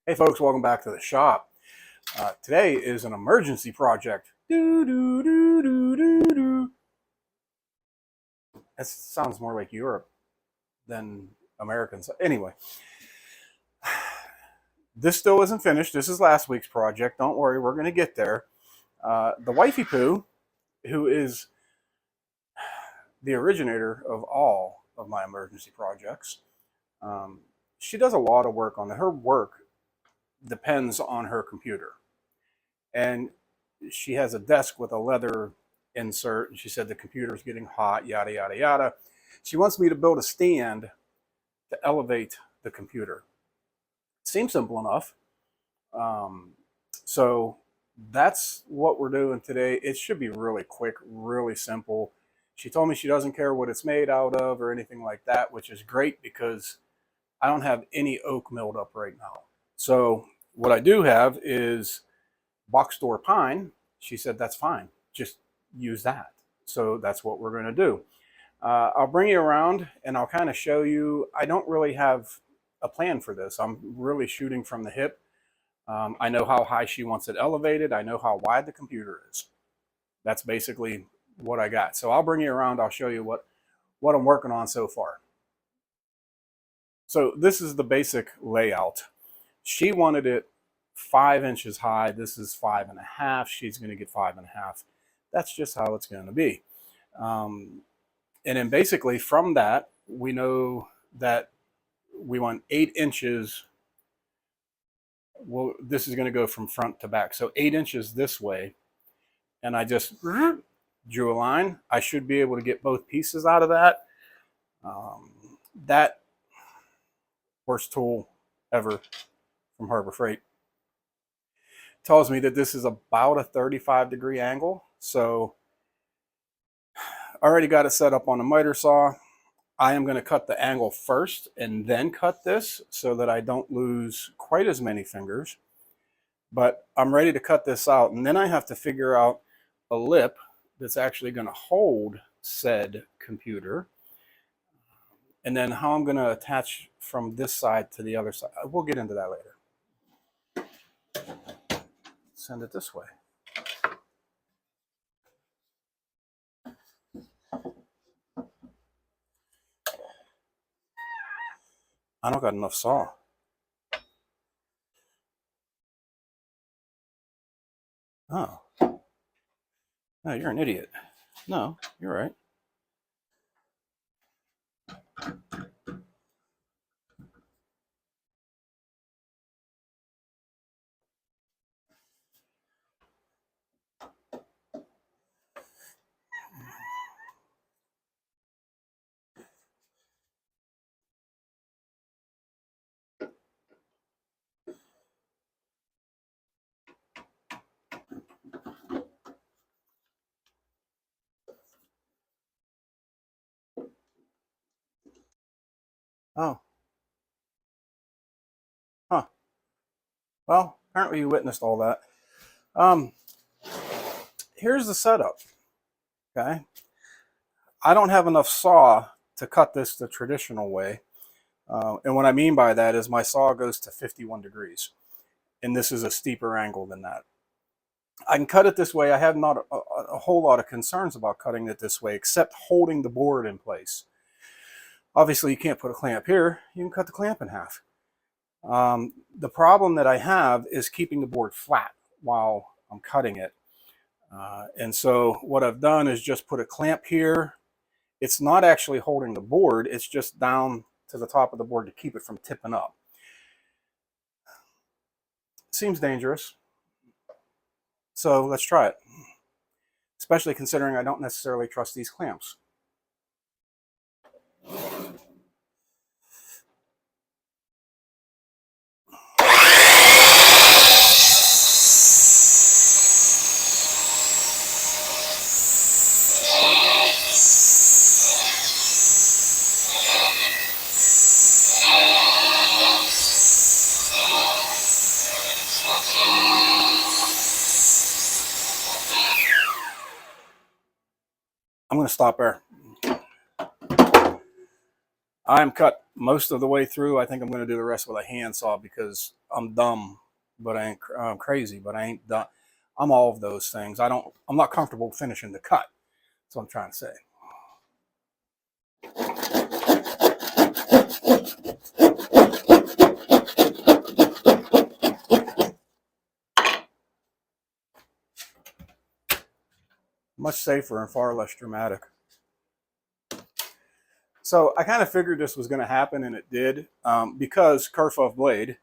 Hey folks, welcome back to the shop. Today is an emergency project. Doo, doo, doo, doo, doo, doo. That sounds more like Europe than Americans. Anyway, this still isn't finished. This is last week's project. Don't worry, we're going to get there. The wifey Pooh, who is the originator of all of my emergency projects, she does a lot of work on it. Her work depends on her computer. And she has a desk with a leather insert. And she said the computer's getting hot, yada, yada, yada. She wants me to build a stand to elevate the computer. Seems simple enough. So that's what we're doing today. It should be really quick, really simple. She told me she doesn't care what it's made out of or anything like that, which is great because I don't have any oak milled up right now. So what I do have is box store pine. She said that's fine, just use that. So that's what we're going to do. I'll bring you around and I'll kind of show you. I don't really have a plan for this. I'm really shooting from the hip. I know how high she wants it elevated. I know how wide the computer is. That's basically what I got. So I'll bring you around. I'll show you what I'm working on so far. So this is the basic layout. She wanted it 5 inches high. This is 5.5. She's going to get 5.5. That's just how it's going to be. And then basically from that, we know that we want 8 inches. Well, this is going to go from front to back. So 8 inches this way. And I just drew a line. I should be able to get both pieces out of that. That worst tool ever from Harbor Freight tells me that this is about a 35-degree angle. So I already got it set up on a miter saw. I am going to cut the angle first and then cut this so that I don't lose quite as many fingers. But I'm ready to cut this out, and then I have to figure out a lip that's actually going to hold said computer, and then how I'm going to attach from this side to the other side. We'll get into that later. Send it this way. I don't got enough saw. Oh. No, you're an idiot. No, you're right. Oh. Huh. Well, apparently you witnessed all that. Here's the setup. Okay. I don't have enough saw to cut this the traditional way. And what I mean by that is my saw goes to 51 degrees. And this is a steeper angle than that. I can cut it this way. I have not a whole lot of concerns about cutting it this way, except holding the board in place. Obviously, you can't put a clamp here. You can cut the clamp in half. The problem that I have is keeping the board flat while I'm cutting it. And so what I've done is just put a clamp here. It's not actually holding the board. It's just down to the top of the board to keep it from tipping up. Seems dangerous. So let's try it. Especially considering I don't necessarily trust these clamps. I'm going to stop there. I'm cut most of the way through. I think I'm going to do the rest with a handsaw because I'm dumb, but I ain't crazy, but I ain't dumb. I'm all of those things. I'm not comfortable finishing the cut. That's what I'm trying to say. Much safer and far less dramatic. So I kind of figured this was going to happen, and it did, because Kerfuff blade,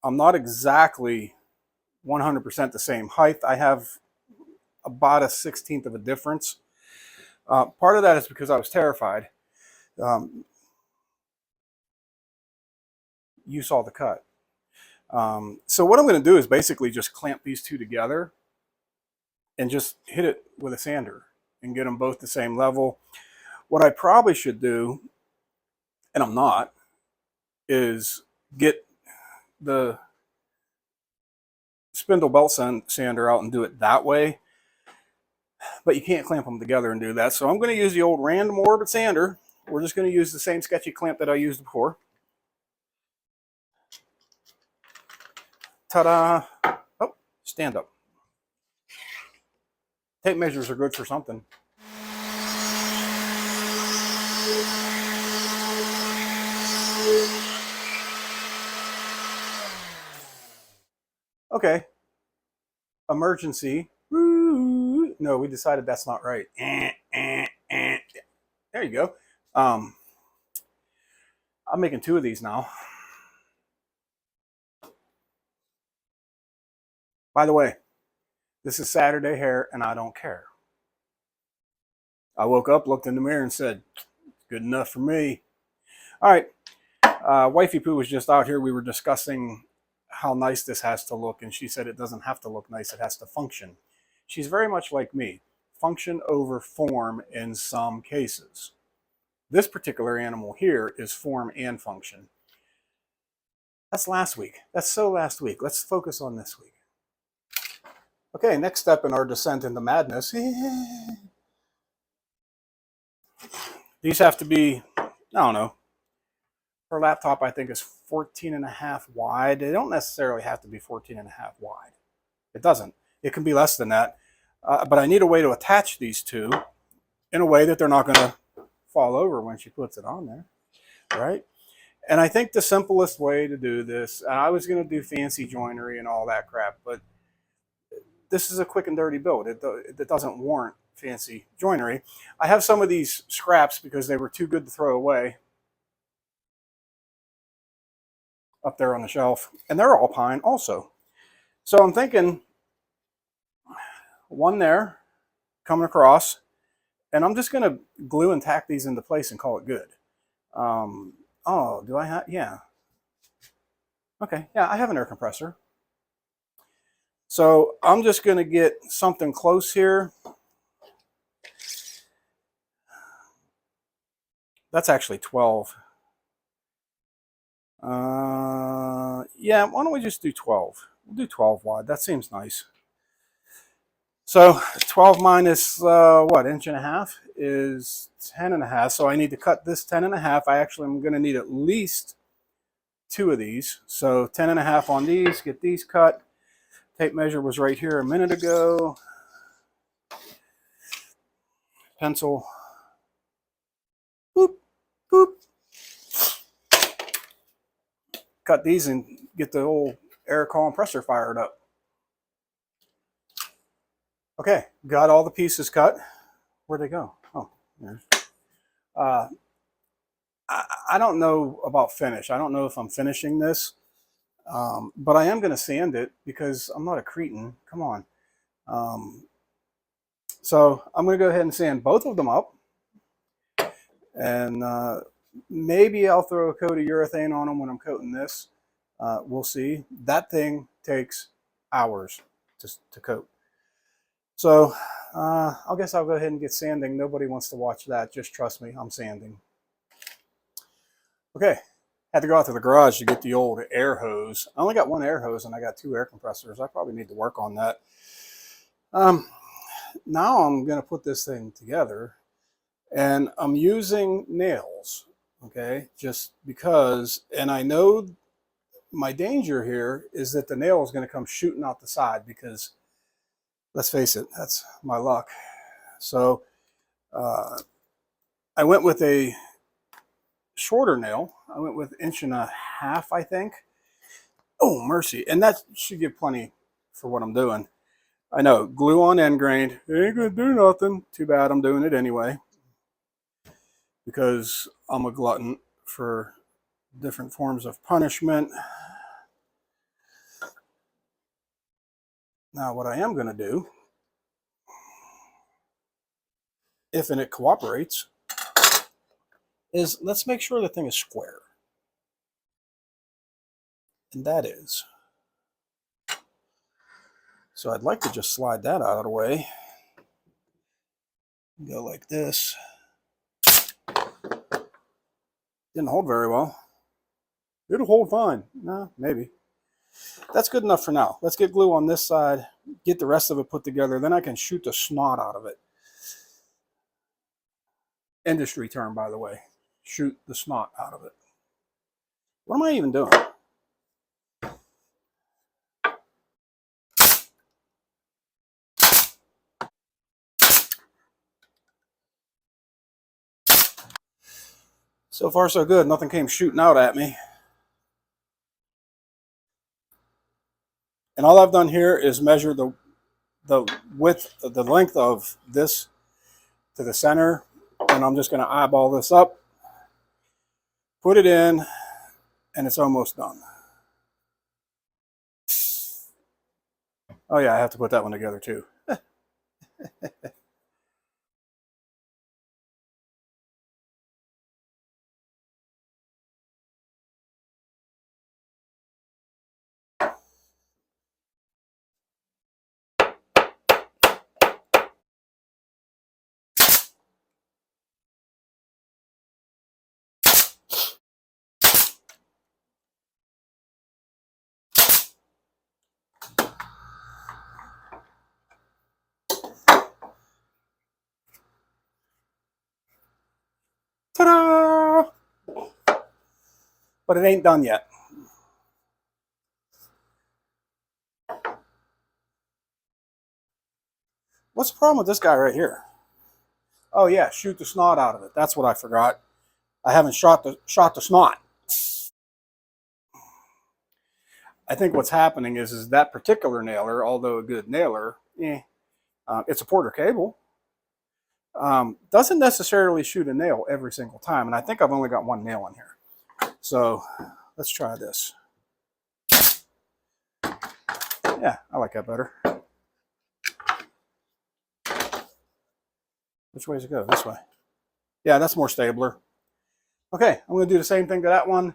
I'm not exactly 100% the same height. I have about a 16th of a difference. Part of that is because I was terrified. You saw the cut. So what I'm going to do is basically just clamp these two together and just hit it with a sander and get them both the same level. What I probably should do, and I'm not, is get the spindle belt sander out and do it that way. But you can't clamp them together and do that. So I'm going to use the old random orbit sander. We're just going to use the same sketchy clamp that I used before. Ta-da! Oh, stand up. Tape measures are good for something. Okay. Emergency. No, we decided that's not right. There you go. I'm making 2 of these now. By the way, this is Saturday hair, and I don't care. I woke up, looked in the mirror, and said, good enough for me. All right. Wifey Pooh was just out here. We were discussing how nice this has to look, and she said it doesn't have to look nice. It has to function. She's very much like me. Function over form in some cases. This particular animal here is form and function. That's last week. That's so last week. Let's focus on this week. Okay, next step in our descent into madness. These have to be, I don't know, her laptop I think is 14.5 wide. They don't necessarily have to be 14.5 wide. It doesn't. It can be less than that. But I need a way to attach these two in a way that they're not going to fall over when she puts it on there, right? And I think the simplest way to do this, and I was going to do fancy joinery and all that crap, but this is a quick and dirty build. It doesn't warrant fancy joinery. I have some of these scraps because they were too good to throw away up there on the shelf, and they're all pine also. So I'm thinking one there coming across, and I'm just going to glue and tack these into place and call it good. Oh, do I have? Yeah. Okay, yeah, I have an air compressor. So I'm just going to get something close here. That's actually 12. Yeah, why don't we just do 12? We'll do 12 wide. That seems nice. So 12 minus, what, 1.5 is 10.5. So I need to cut this 10.5. I actually am going to need at least 2 of these. So 10.5 on these, get these cut. Tape measure was right here a minute ago. Pencil. Boop, boop. Cut these and get the old air compressor fired up. Okay, got all the pieces cut. Where'd they go? Oh, there's. I don't know about finish. I don't know if I'm finishing this, but I am going to sand it because I'm not a cretin. Come on. So I'm going to go ahead and sand both of them up. And maybe I'll throw a coat of urethane on them when I'm coating this. We'll see. That thing takes hours to coat. So I guess I'll go ahead and get sanding. Nobody wants to watch that. Just trust me, I'm sanding. Okay, had to go out to the garage to get the old air hose. I only got 1 air hose and I got 2 air compressors. I probably need to work on that. Now I'm going to put this thing together, and I'm using nails. Okay, just because, and I know my danger here is that the nail is going to come shooting out the side because, let's face it, that's my luck. So I went with a shorter nail. I went with 1.5 inches, I think. Oh, mercy. And that should give plenty for what I'm doing. I know, glue on end grain. It ain't going to do nothing. Too bad I'm doing it anyway. Because I'm a glutton for different forms of punishment. Now, what I am going to do, if and it cooperates, is let's make sure the thing is square. And that is. So I'd like to just slide that out of the way. Go like this. Didn't hold very well. It'll hold fine. No, maybe. That's good enough for now. Let's get glue on this side, get the rest of it put together, then I can shoot the snot out of it. Industry term, by the way. Shoot the snot out of it. What am I even doing? So far, so good. Nothing came shooting out at me. And all I've done here is measure the width, the length of this to the center. And I'm just going to eyeball this up, put it in, and it's almost done. Oh yeah, I have to put that one together too. Ta-da! But it ain't done yet. What's the problem with this guy right here? Oh yeah, shoot the snot out of it. That's what I forgot. I haven't shot the snot. I think what's happening is that particular nailer, although a good nailer, it's a Porter cable. Doesn't necessarily shoot a nail every single time, and I think I've only got one nail in here. So let's try this. Yeah, I like that better. Which way does it go? This way. Yeah, that's more stabler. Okay, I'm going to do the same thing to that one,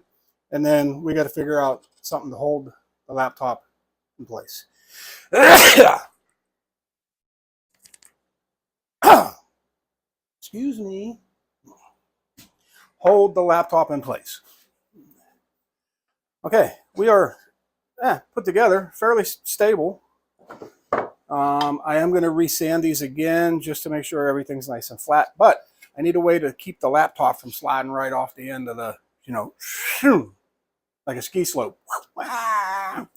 and then we got to figure out something to hold the laptop in place. Excuse me. Hold the laptop in place. Okay, we are put together, fairly stable. I am going to resand these again just to make sure everything's nice and flat, but I need a way to keep the laptop from sliding right off the end of the, like a ski slope, that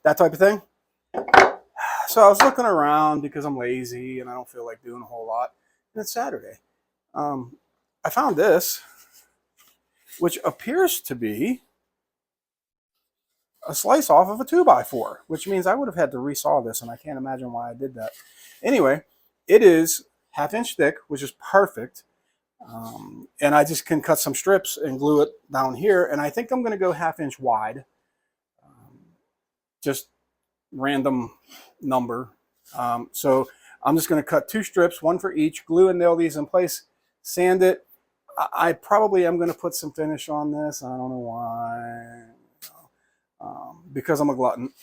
type of thing. So I was looking around because I'm lazy and I don't feel like doing a whole lot. And it's Saturday. I found this, which appears to be a slice off of a 2x4, which means I would have had to resaw this, and I can't imagine why I did that. Anyway, it is 1/2 inch thick, which is perfect. And I just can cut some strips and glue it down here. And I think I'm going to go 1/2 inch wide. Just random number. So I'm just going to cut 2 strips, one for each, glue and nail these in place, sand it. I probably am going to put some finish on this. I don't know why. Because I'm a glutton.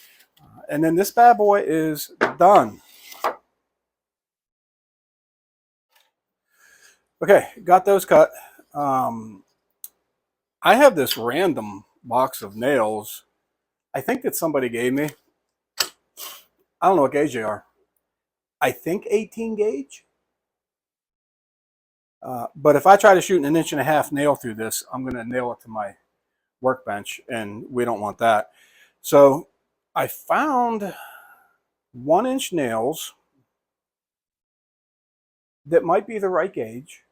And then this bad boy is done. Okay, got those cut. I have this random box of nails. I think that somebody gave me. I don't know what gauge they are. I think 18 gauge. But if I try to shoot an 1.5 inch nail through this, I'm going to nail it to my workbench, and we don't want that. So I found 1 inch nails that might be the right gauge,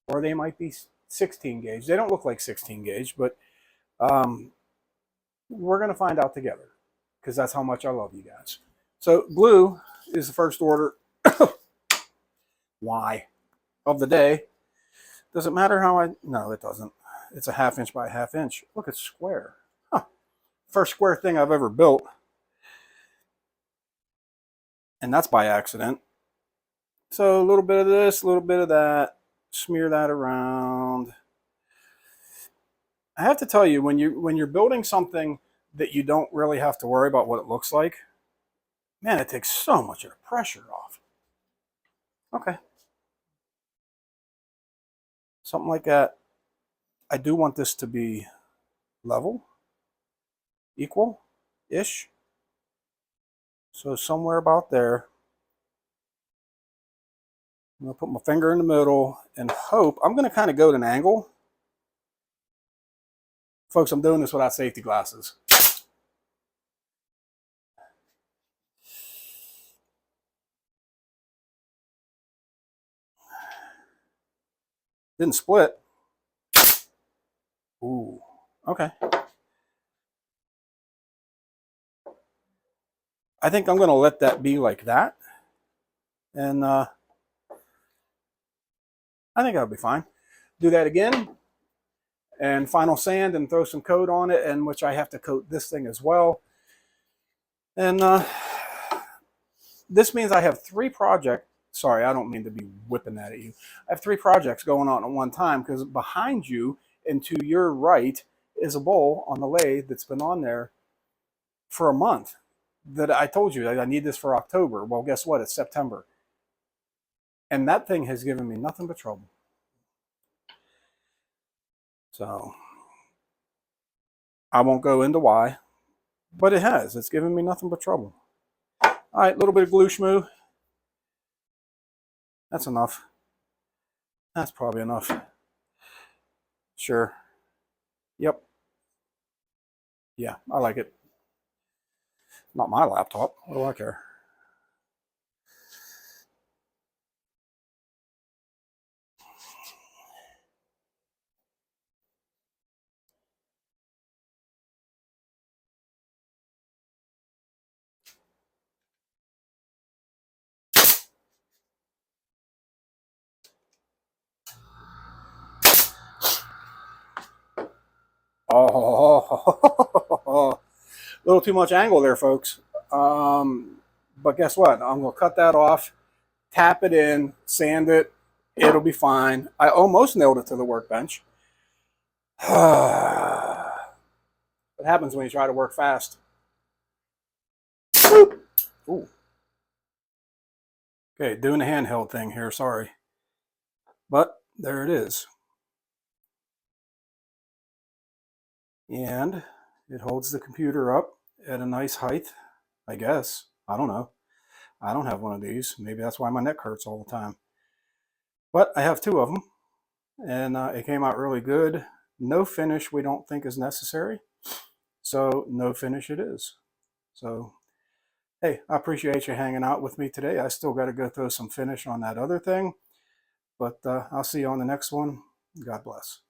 or they might be 16 gauge. They don't look like 16 gauge, but we're going to find out together because that's how much I love you guys. So glue is the first order. Why? Of the day. Does it matter how I... No, it doesn't. It's a 1/2 inch by 1/2 inch. Look, it's square. Huh. First square thing I've ever built. And that's by accident. So a little bit of this, a little bit of that. Smear that around. I have to tell you, when you're building something that you don't really have to worry about what it looks like, man, it takes so much of the pressure off. Okay. Something like that. I do want this to be level, equal-ish. So somewhere about there. I'm going to put my finger in the middle and hope. I'm going to kind of go at an angle. Folks, I'm doing this without safety glasses. Didn't split. Ooh, okay. I think I'm going to let that be like that. And I think that'll be fine. Do that again. And final sand and throw some coat on it, and which I have to coat this thing as well. And this means I have 3 projects. Sorry, I don't mean to be whipping that at you. I have 3 projects going on at one time, because behind you and to your right is a bowl on the lathe that's been on there for a month. That I told you that I need this for October. Well, guess what? It's September. And that thing has given me nothing but trouble. So I won't go into why, but it has. It's given me nothing but trouble. All right, a little bit of glue schmoo. That's enough. That's probably enough. Sure. Yep. Yeah, I like it. Not my laptop. What do I care? Oh, a little too much angle there, folks. But guess what? I'm going to cut that off, tap it in, sand it. It'll be fine. I almost nailed it to the workbench. What happens when you try to work fast? Ooh. Okay, doing a handheld thing here, sorry. But there it is. And it holds the computer up at a nice height, I guess. I don't know. I don't have one of these. Maybe that's why my neck hurts all the time. But I have 2 of them, and it came out really good. No finish we don't think is necessary. So no finish it is. So, hey, I appreciate you hanging out with me today. I still got to go throw some finish on that other thing. But I'll see you on the next one. God bless.